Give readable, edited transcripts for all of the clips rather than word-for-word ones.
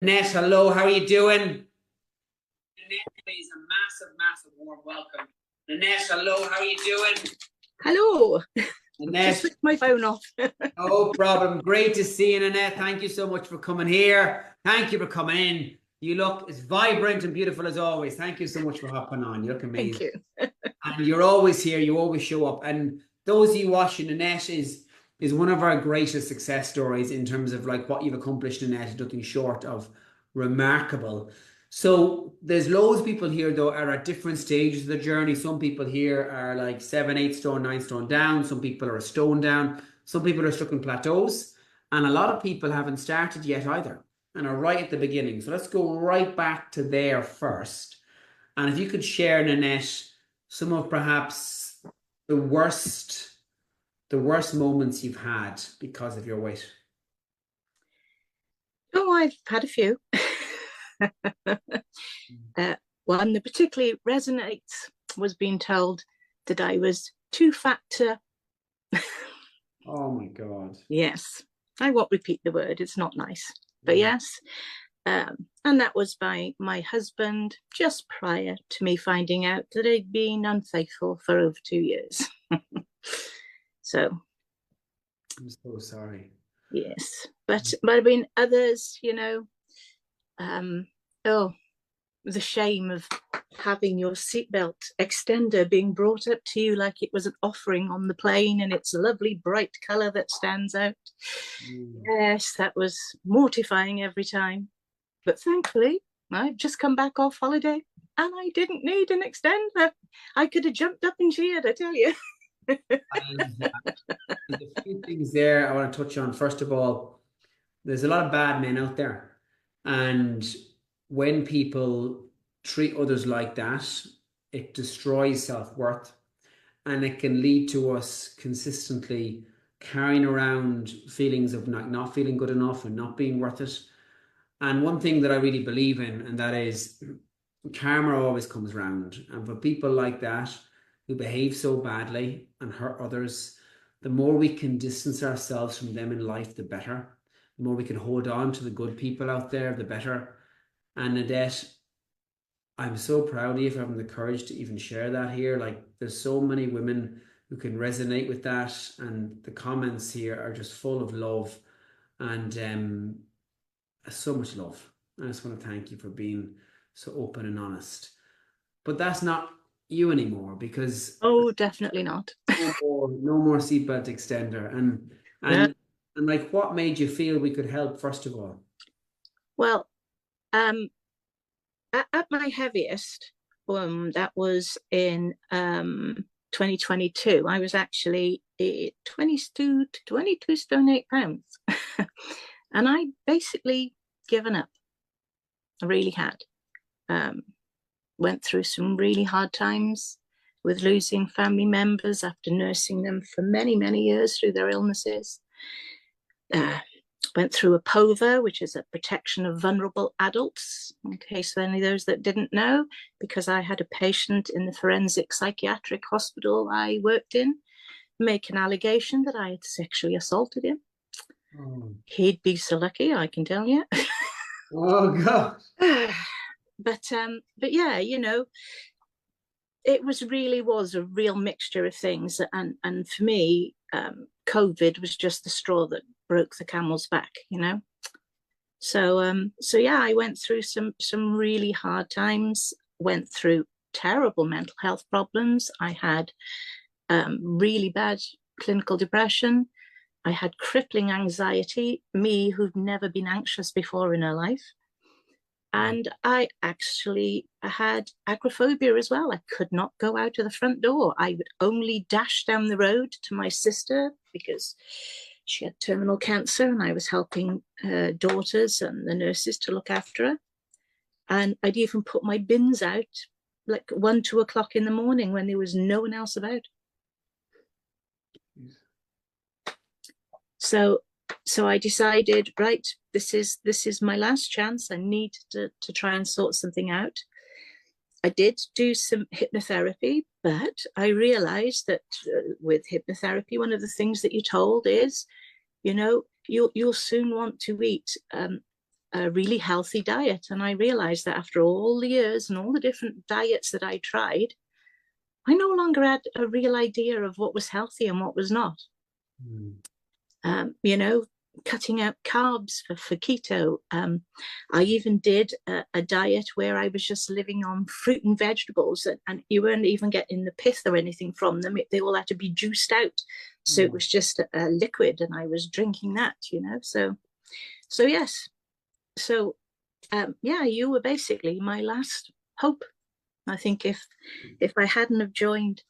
Nanette, hello, how are you doing? Nanette, please, a massive, massive warm welcome. Nanette, hello, how are you doing? Hello. Just Nanette, switched my phone off. no problem. Great to see you, Nanette. Thank you so much for coming here. Thank you for coming in. You look as vibrant and beautiful as always. Thank you so much for hopping on. You look Thank amazing. you. And you're always here. You always show up. And those of you watching, Nanette is one of our greatest success stories in terms of like what you've accomplished, Nanette, is nothing short of remarkable. So there's loads of people here though are at different stages of the journey. Some people here are like 7, 8 stone, 9 stone down. Some people are a stone down. Some people are stuck in plateaus. And a lot of people haven't started yet either and are right at the beginning. So let's go right back to there first. And if you could share, Nanette, some of perhaps the worst the worst moments you've had because of your weight. Oh, I've had a few. One that particularly resonates was being told that I was too fat to. Oh my God. Yes, I won't repeat the word. It's not nice. But yes, and that was by my husband just prior to me finding out that I'd been unfaithful for over 2 years. So I'm so sorry. yes, but I mean others, um, oh, the shame of having your seatbelt extender being brought up to you like it was an offering on the plane and it's a lovely bright color that stands out. Yes, that was mortifying every time. But thankfully, I've just come back off holiday and I didn't need an extender. I could have jumped up and cheered, I tell you. There's a few things there I want to touch on. First of all, there's a lot of bad men out there. And when people treat others like that, it destroys self-worth and it can lead to us consistently carrying around feelings of not feeling good enough and not being worth it. And one thing that I really believe in, and that is karma always comes round. And for people like that who behave so badly and hurt others, the more we can distance ourselves from them in life, the better. The more we can hold on to the good people out there, the better. And Nadette, I'm so proud of you for having the courage to even share that here. Like, there's so many women who can resonate with that, and the comments here are just full of love and so much love. I just want to thank you for being so open and honest. But that's not you anymore because Oh, definitely not. no more seatbelt extender. And No. and and like, what made you feel we could help first of all? Well, um, at my heaviest, that was in 2022. I was actually 22 to 22 stone 8 pounds, and I basically given up. I really had. Um, Went through some really hard times with losing family members after nursing them for many, many years through their illnesses. Uh, Went through a POVA, which is a protection of vulnerable adults, in case of any of those that didn't know, because I had a patient in the forensic psychiatric hospital I worked in make an allegation that I had sexually assaulted him. Oh, He'd be so lucky, I can tell you. oh God. But yeah, it was a real mixture of things, and for me, COVID was just the straw that broke the camel's back. So yeah, I went through some really hard times. Went through terrible mental health problems. I had really bad clinical depression. I had crippling anxiety. Me, who'd never been anxious before in her life. And I actually had agoraphobia as well. I could not go out of the front door. I would only dash down the road to my sister because she had terminal cancer and I was helping her daughters and the nurses to look after her. And I'd even put my bins out like 1, 2 o'clock in the morning when there was no one else about. So I decided, right, this is my last chance. I need to try and sort something out. I did do some hypnotherapy, but I realized that with hypnotherapy, one of the things that you're told is, you'll soon want to eat a really healthy diet. And I realized that after all the years and all the different diets that I tried, I no longer had a real idea of what was healthy and what was not. You know, cutting out carbs for keto. I even did a diet where I was just living on fruit and vegetables, and you weren't even getting the pith or anything from them. They all had to be juiced out. So it was just a liquid, and I was drinking that, you know. So yes. So yeah, you were basically my last hope. I think if I hadn't have joined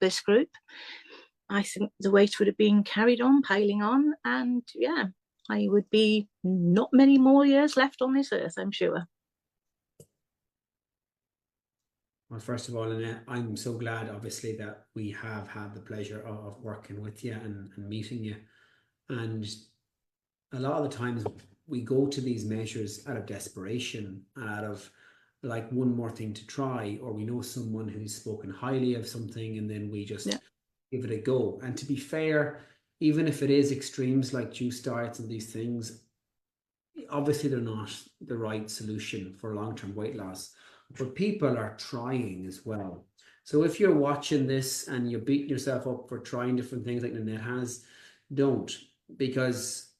this group, I think the weight would have been carried on, piling on, and yeah, I would be not many more years left on this earth, I'm sure. Well, first of all, Nanette, I'm so glad, obviously, that we have had the pleasure of working with you and meeting you. And a lot of the times we go to these measures out of desperation and out of like one more thing to try, or we know someone who's spoken highly of something, and then we just give it a go. And to be fair, even if it is extremes like juice diets and these things, obviously they're not the right solution for long-term weight loss, but people are trying as well. So if you're watching this and you're beating yourself up for trying different things like Nanette has, don't, because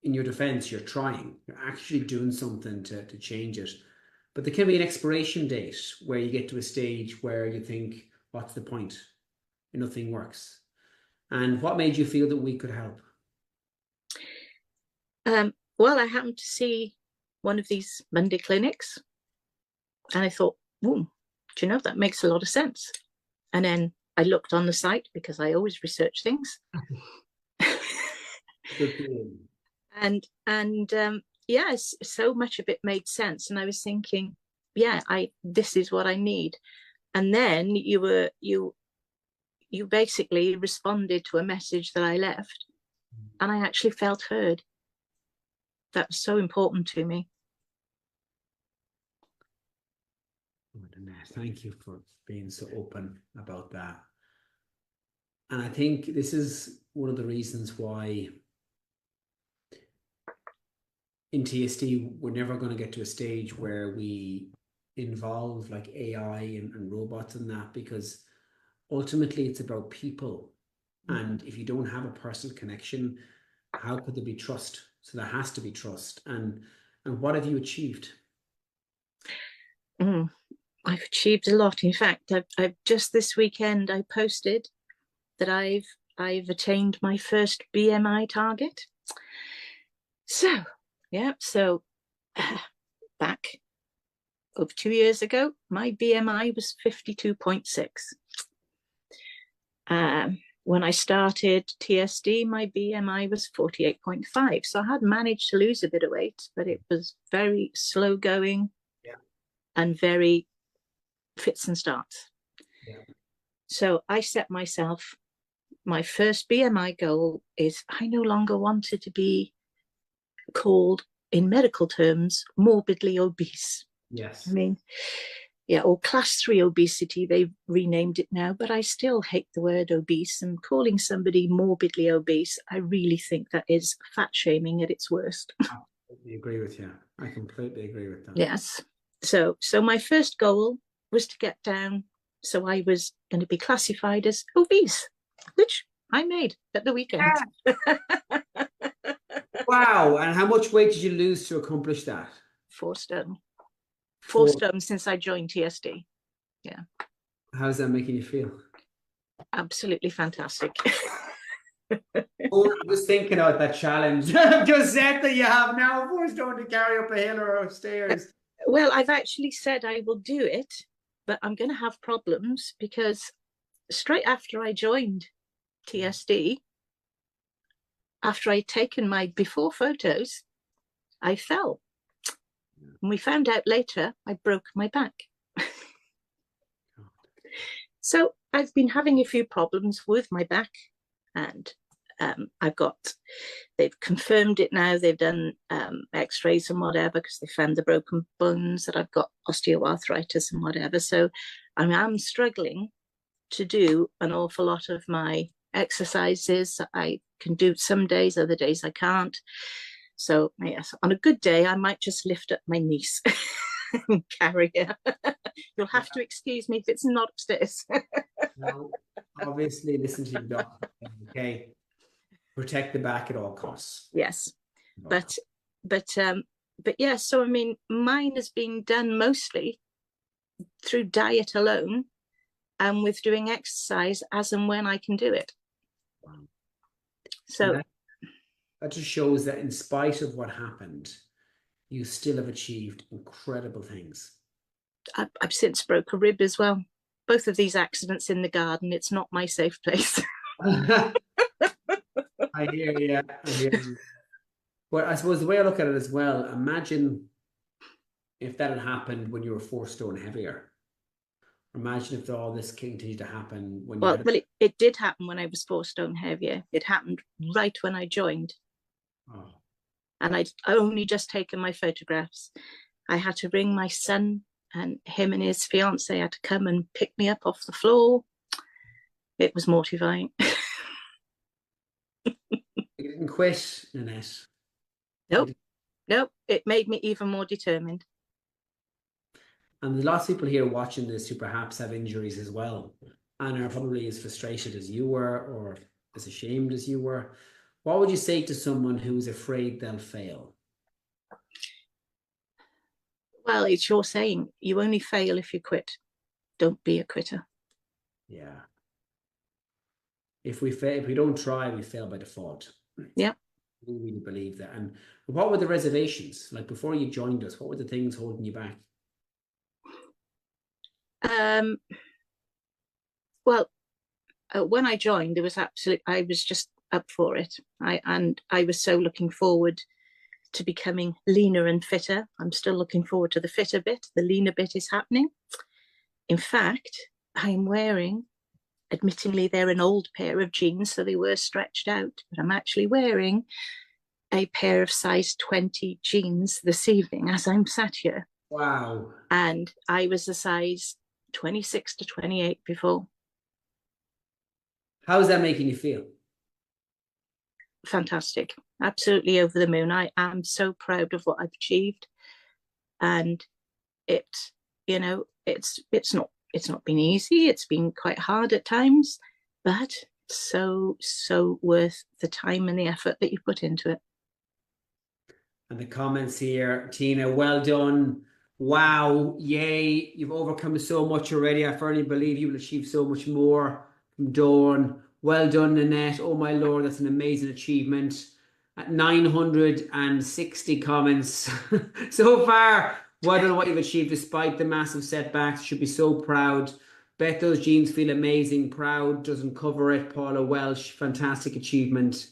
in your defense, you're trying, you're actually doing something to change it. But there can be an expiration date where you get to a stage where you think, what's the point? Nothing works. And what made you feel that we could help? Well, I happened to see one of these Monday clinics, and I thought, do you know, that makes a lot of sense. And then I looked on the site because I always research things. and yes, so much of it made sense. And I was thinking, yeah, this is what I need. And then you basically responded to a message that I left, and I actually felt heard. That was so important to me. Thank you for being so open about that. And I think this is one of the reasons why in TSD we're never going to get to a stage where we involve like AI and robots and that, because ultimately it's about people. And if you don't have a personal connection, how could there be trust? So there has to be trust. And what have you achieved? I've achieved a lot. In fact, I've just this weekend I posted that I've attained my first BMI target. So yeah, so back over 2 years ago, my BMI was 52.6. When I started TSD, my BMI was 48.5. So I had managed to lose a bit of weight, but it was very slow going and very fits and starts. So I set myself, my first BMI goal is I no longer wanted to be called, in medical terms, morbidly obese. Yes. I mean, yeah, or class 3 obesity, they've renamed it now, but I still hate the word obese, and calling somebody morbidly obese, I really think that is fat shaming at its worst. I completely agree with you. I completely agree with that. Yes. So my first goal was to get down, so I was going to be classified as obese, which I made at the weekend. Wow. And how much weight did you lose to accomplish that? 4 stone. 4 stone since I joined TSD. Yeah. How's that making you feel? Absolutely fantastic. Oh, I was thinking about that challenge. Just said that you have now 4 stone to carry up a hill or upstairs. Well, I've actually said I will do it, but I'm going to have problems because straight after I joined TSD, after I'd taken my before photos, I fell. And we found out later I broke my back. So I've been having a few problems with my back, and they've confirmed it now. They've done x-rays and whatever, because they found the broken bones, that I've got osteoarthritis and whatever. So I'm struggling to do an awful lot of my exercises. I can do some days, other days I can't. So yes, on a good day, I might just lift up my niece and carry her. You'll have to excuse me if it's not upstairs. Now, obviously, listen to your doctor. Okay, protect the back at all costs. Yes, At all but costs. but um, but yeah. So I mean, mine has been done mostly through diet alone and with doing exercise as and when I can do it. Wow. And So that just shows that in spite of what happened, you still have achieved incredible things. I've since broke a rib as well. Both of these accidents in the garden. It's not my safe place. I hear you. I hear you. But I suppose the way I look at it as well, imagine if that had happened when you were 4 stone heavier. Imagine if all this continued to happen when you Well, had. it did happen when I was 4 stone heavier. It happened right when I joined, Oh, and I'd only just taken my photographs. I had to ring my son, and him and his fiance had to come and pick me up off the floor. It was mortifying. you didn't quit, Nanette. You Nope, didn't- nope. It made me even more determined. And there's lots of people here watching this who perhaps have injuries as well and are probably as frustrated as you were or as ashamed as you were. What would you say to someone who's afraid they'll fail? Well, it's your saying. You only fail if you quit. Don't be a quitter. Yeah. If we fail, if we don't try, we fail by default. Yeah. We really believe that. And what were the reservations? Like before you joined us, what were the things holding you back? Um, well, when I joined, there was I was just up for it. I was so looking forward to becoming leaner and fitter. I'm still looking forward to the fitter bit. The leaner bit is happening. In fact, I'm wearing, admittingly, they're an old pair of jeans, so they were stretched out, but I'm actually wearing a pair of size 20 jeans this evening as I'm sat here. Wow. And I was a size 26 to 28 before. How's that making you feel? Fantastic. Absolutely over the moon. I am so proud of what I've achieved. And it, it's not been easy. It's been quite hard at times, but so worth the time and the effort that you put into it. And the comments here, Tina, well done. Wow, yay, you've overcome so much already. I firmly believe you will achieve so much more. From Dawn, well done, Nanette. Oh my Lord, that's an amazing achievement. At 960 comments so far. Well done what you've achieved despite the massive setbacks. You should be so proud. Bet those jeans feel amazing. Proud doesn't cover it. Paula Welsh, fantastic achievement.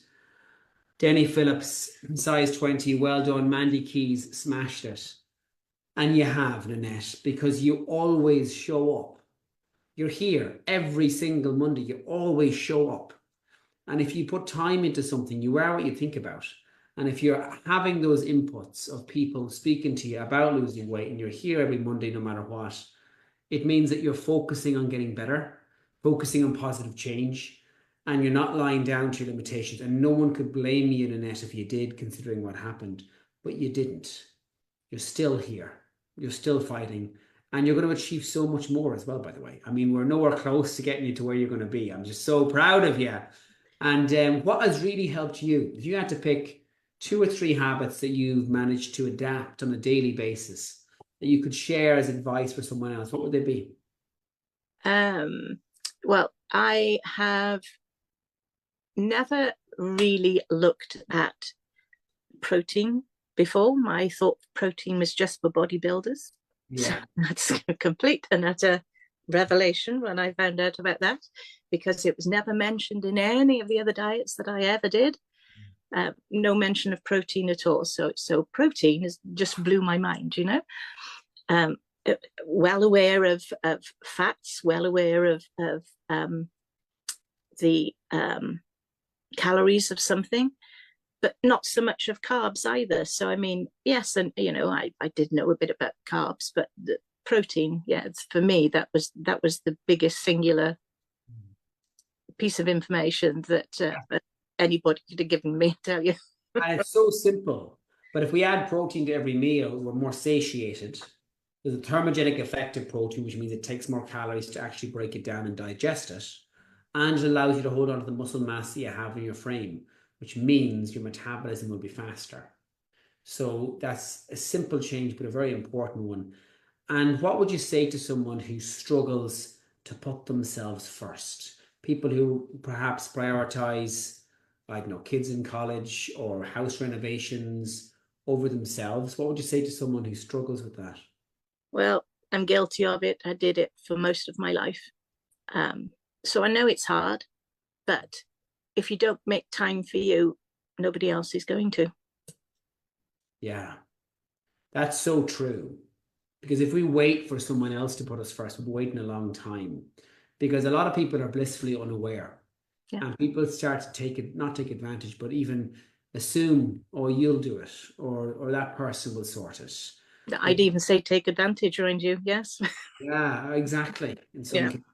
Denny Phillips, size 20, well done. Mandy Keys, smashed it. And you have, Nanette, because you always show up. You're here every single Monday. You always show up. And if you put time into something, you are what you think about. And if you're having those inputs of people speaking to you about losing weight and you're here every Monday, no matter what, it means that you're focusing on getting better, focusing on positive change, and you're not lying down to your limitations. And no one could blame you, Nanette, if you did, considering what happened. But you didn't. You're still here. You're still fighting. And you're going to achieve so much more as well, by the way. I mean, we're nowhere close to getting you to where you're going to be. I'm just so proud of you. And what has really helped you? If you had to pick 2 or 3 habits that you've managed to adapt on a daily basis that you could share as advice for someone else, what would they be? Well, I have never really looked at protein before. I thought protein was just for bodybuilders. So Yeah. that's a complete and utter revelation when I found out about that, because it was never mentioned in any of the other diets that I ever did. No mention of protein at all. So protein is just blew my mind, you know. Um, well aware of fats, well aware of the calories of something, but not so much of carbs either. So I mean, yes, and I did know a bit about carbs, but the protein, yeah, for me that was the biggest singular piece of information that anybody could have given me. I tell you. And it's so simple. But if we add protein to every meal, we're more satiated. There's a thermogenic effect of protein, which means it takes more calories to actually break it down and digest it. And it allows you to hold on to the muscle mass that you have in your frame, which means your metabolism will be faster. So that's a simple change, but a very important one. And what would you say to someone who struggles to put themselves first? People who perhaps prioritize, I don't know, kids in college or house renovations over themselves. What would you say to someone who struggles with that? Well, I'm guilty of it. I did it for most of my life. Um, so I know it's hard, but if you don't make time for you, nobody else is going to. Yeah, that's so true. Because if we wait for someone else to put us first, we're waiting a long time. Because a lot of people are blissfully unaware. Yeah. And people start to take it, not take advantage, but even assume, oh, you'll do it, or that person will sort it. I'd even say take advantage around you. Yes. Yeah, exactly. In some Yeah. cases.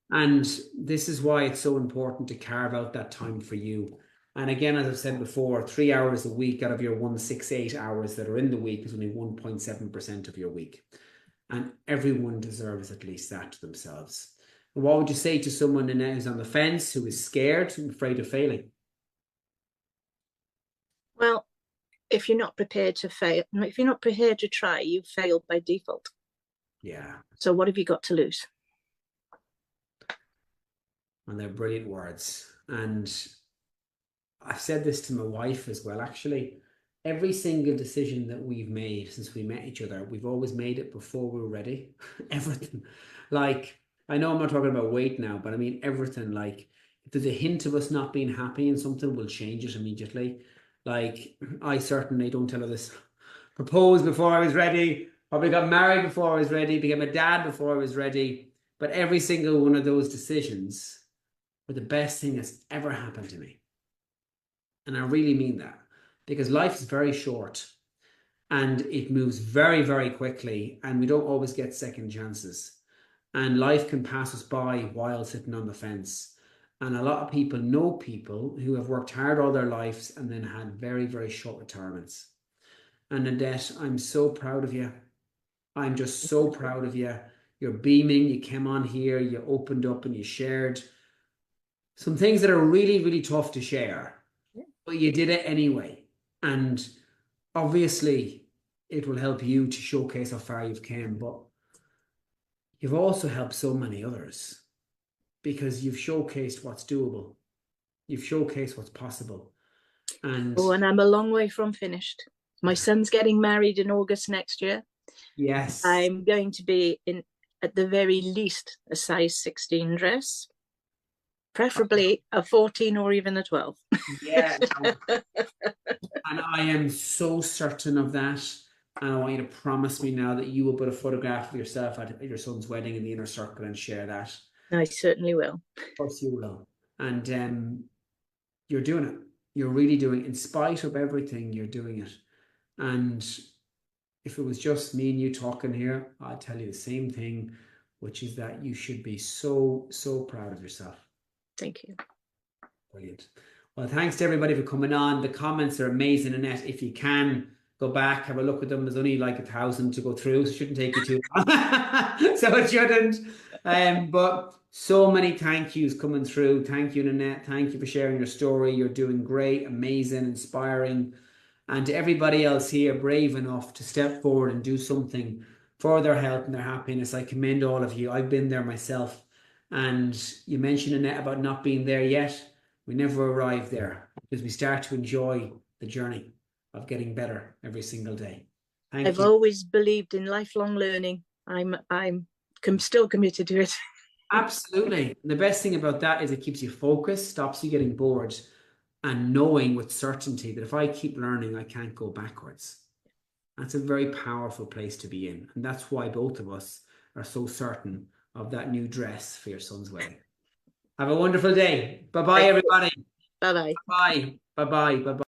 And this is why it's so important to carve out that time for you. And again, as I've said before, 3 hours a week out of your 168 hours that are in the week is only 1.7% of your week. And everyone deserves at least that to themselves. And what would you say to someone who's on the fence, who is scared, who's afraid of failing? Well, if you're not prepared to fail, if you're not prepared to try, you've failed by default. Yeah. So what have you got to lose? And they're brilliant words. And I've said this to my wife as well, actually. Every single decision that we've made since we met each other, we've always made it before we were ready. Everything. Like, I know I'm not talking about weight now, but I mean everything. Like, if there's a hint of us not being happy in something, we'll change it immediately. Like, I certainly don't tell her this. Proposed before I was ready, probably got married before I was ready, became a dad before I was ready. But every single one of those decisions were the best thing that's ever happened to me. And I really mean that because life is very short and it moves very, very quickly, and we don't always get second chances. And life can pass us by while sitting on the fence. And a lot of people know people who have worked hard all their lives and then had very, very short retirements. And Nanette, I'm so proud of you. I'm just so proud of you. You're beaming. You came on here, you opened up and you shared some things that are really, really tough to share, but you did it anyway. And obviously, it will help you to showcase how far you've came, but you've also helped so many others because you've showcased what's doable. You've showcased what's possible. And Oh, and I'm a long way from finished. My son's getting married in August next year. yes, I'm going to be in, at the very least, a size 16 dress, preferably a 14 or even a 12. yeah, no, and I am so certain of that. And I want you to promise me now that you will put a photograph of yourself at your son's wedding in the inner circle and share that. I certainly will. Of course you will. And you're doing it. You're really doing it. In spite of everything, you're doing it. And if it was just me and you talking here, I'd tell you the same thing, which is that you should be so, so proud of yourself. Thank you. Brilliant. Well, thanks to everybody for coming on. The comments are amazing, Annette. If you can go back, have a look at them. There's only like 1,000 to go through, so it shouldn't take you too long. So it shouldn't. But so many thank yous coming through. Thank you, Nanette. Thank you for sharing your story. You're doing great, amazing, inspiring. And to everybody else here, brave enough to step forward and do something for their health and their happiness, I commend all of you. I've been there myself. And you mentioned, Annette, about not being there yet. We never arrive there because we start to enjoy the journey of getting better every single day. Thank I've you. always believed in lifelong learning. I'm still committed to it. Absolutely. And the best thing about that is it keeps you focused, stops you getting bored, and knowing with certainty that if I keep learning, I can't go backwards. That's a very powerful place to be in. And that's why both of us are so certain of that new dress for your son's wedding. Have a wonderful day. Bye bye, everybody. Bye bye. Bye. Bye bye. Bye bye.